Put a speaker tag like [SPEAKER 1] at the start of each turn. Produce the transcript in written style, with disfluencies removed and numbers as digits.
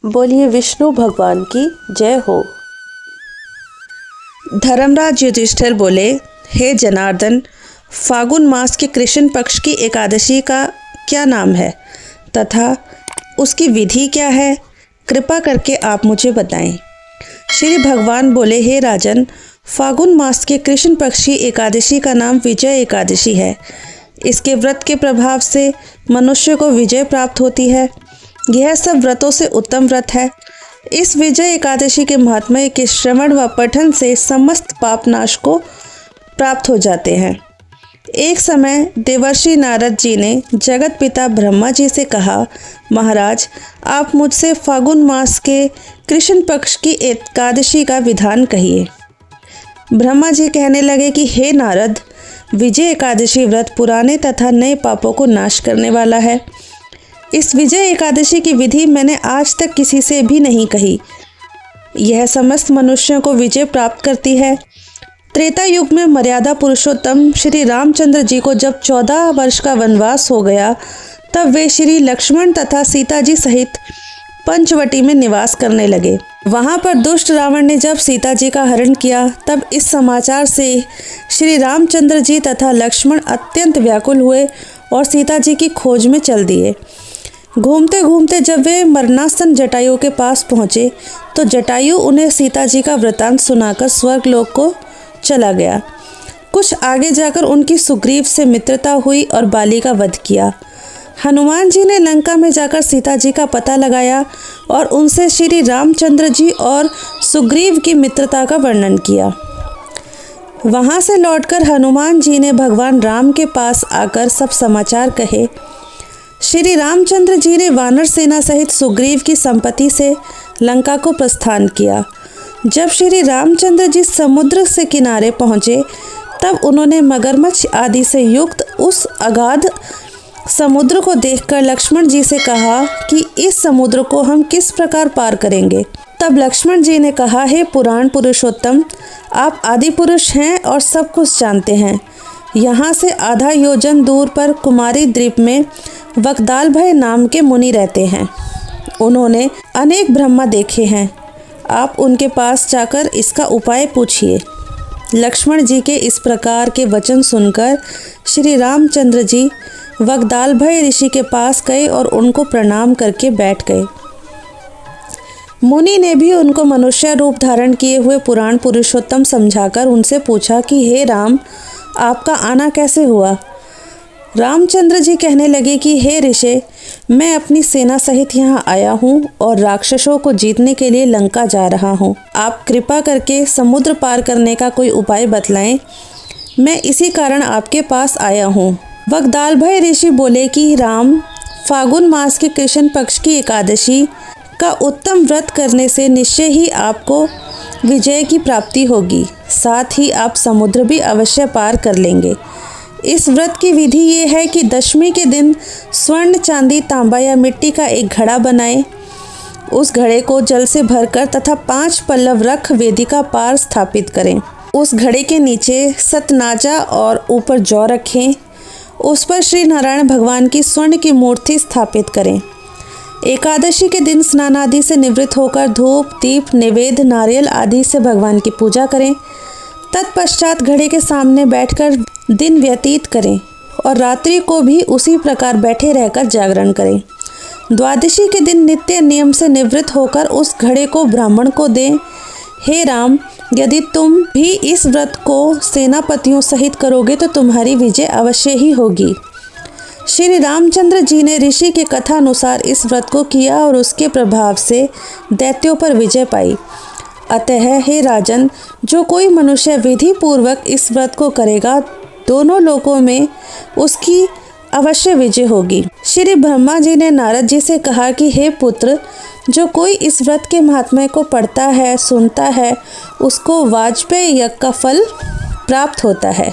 [SPEAKER 1] बोलिए विष्णु भगवान की जय हो। धर्मराज युधिष्ठिर बोले, हे जनार्दन, फागुन मास के कृष्ण पक्ष की एकादशी का क्या नाम है तथा उसकी विधि क्या है? कृपा करके आप मुझे बताएं। श्री भगवान बोले, हे राजन, फागुन मास के कृष्ण पक्ष की एकादशी का नाम विजय एकादशी है। इसके व्रत के प्रभाव से मनुष्य को विजय प्राप्त होती है। यह सब व्रतों से उत्तम व्रत है। इस विजय एकादशी के महात्म्य के श्रवण व पठन से समस्त पाप नाश को प्राप्त हो जाते हैं। एक समय देवर्षि नारद जी ने जगत पिता ब्रह्मा जी से कहा, महाराज, आप मुझसे फागुन मास के कृष्ण पक्ष की एकादशी का विधान कहिए। ब्रह्मा जी कहने लगे कि हे नारद, विजय एकादशी व्रत पुराने तथा नए पापों को नाश करने वाला है। इस विजय एकादशी की विधि मैंने आज तक किसी से भी नहीं कही। यह समस्त मनुष्यों को विजय प्राप्त करती है। त्रेता युग में मर्यादा पुरुषोत्तम श्री रामचंद्र जी को जब 14 वर्ष का वनवास हो गया, तब वे श्री लक्ष्मण तथा सीता जी सहित पंचवटी में निवास करने लगे। वहां पर दुष्ट रावण ने जब सीता जी का हरण किया, तब इस समाचार से श्री रामचंद्र जी तथा लक्ष्मण अत्यंत व्याकुल हुए और सीता जी की खोज में चल दिए। घूमते घूमते जब वे मरणासन जटायु के पास पहुँचे, तो जटायु उन्हें सीता जी का वृतांत सुनाकर स्वर्गलोक को चला गया। कुछ आगे जाकर उनकी सुग्रीव से मित्रता हुई और बाली का वध किया। हनुमान जी ने लंका में जाकर सीता जी का पता लगाया और उनसे श्री रामचंद्र जी और सुग्रीव की मित्रता का वर्णन किया। वहाँ से लौटकर हनुमान जी ने भगवान राम के पास आकर सब समाचार कहे। श्री रामचंद्र जी ने वानर सेना सहित सुग्रीव की संपत्ति से लंका को प्रस्थान किया। जब श्री रामचंद्र जी समुद्र से किनारे पहुँचे, तब उन्होंने मगरमच्छ आदि से युक्त उस अगाध समुद्र को देखकर लक्ष्मण जी से कहा कि इस समुद्र को हम किस प्रकार पार करेंगे। तब लक्ष्मण जी ने कहा, हे पुराण पुरुषोत्तम, आप आदि पुरुष हैं और सब कुछ जानते हैं। यहाँ से आधा योजन दूर पर कुमारी द्वीप में वकदालभय नाम के मुनि रहते हैं। उन्होंने अनेक ब्रह्मा देखे हैं। आप उनके पास जाकर इसका उपाय पूछिए। लक्ष्मण जी के इस प्रकार के वचन सुनकर श्री रामचंद्र जी वकदालभय ऋषि के पास गए और उनको प्रणाम करके बैठ गए। मुनि ने भी उनको मनुष्य रूप धारण किए हुए पुराण पुरुषोत्तम समझाकर उनसे पूछा कि हे राम, आपका आना कैसे हुआ? रामचंद्र जी कहने लगे कि हे ऋषि, मैं अपनी सेना सहित यहाँ आया हूँ और राक्षसों को जीतने के लिए लंका जा रहा हूँ। आप कृपा करके समुद्र पार करने का कोई उपाय बतलाएं। मैं इसी कारण आपके पास आया हूँ। वकदालभय ऋषि बोले कि राम, फागुन मास के कृष्ण पक्ष की एकादशी का उत्तम व्रत करने से निश्चय ही आपको विजय की प्राप्ति होगी। साथ ही आप समुद्र भी अवश्य पार कर लेंगे। इस व्रत की विधि ये है कि दशमी के दिन स्वर्ण, चांदी, तांबा या मिट्टी का एक घड़ा बनाएं। उस घड़े को जल से भरकर तथा 5 पल्लव रख वेदिका पार स्थापित करें। उस घड़े के नीचे सतनाजा और ऊपर जौ रखें। उस पर श्री नारायण भगवान की स्वर्ण की मूर्ति स्थापित करें। एकादशी के दिन स्नान आदि से निवृत्त होकर धूप, दीप, नैवेद्य, नारियल आदि से भगवान की पूजा करें। तत्पश्चात घड़े के सामने बैठकर दिन व्यतीत करें और रात्रि को भी उसी प्रकार बैठे रहकर जागरण करें। द्वादशी के दिन नित्य नियम से निवृत्त होकर उस घड़े को ब्राह्मण को दें। हे राम, यदि तुम भी इस व्रत को सेनापतियों सहित करोगे तो तुम्हारी विजय अवश्य ही होगी। श्री रामचंद्र जी ने ऋषि के कथा अनुसार इस व्रत को किया और उसके प्रभाव से दैत्यों पर विजय पाई। अतः हे राजन, जो कोई मनुष्य विधि पूर्वक इस व्रत को करेगा, दोनों लोकों में उसकी अवश्य विजय होगी। श्री ब्रह्मा जी ने नारद जी से कहा कि हे पुत्र, जो कोई इस व्रत के महात्म्य को पढ़ता है, सुनता है, उसको वाजपेय यज्ञ का फल प्राप्त होता है।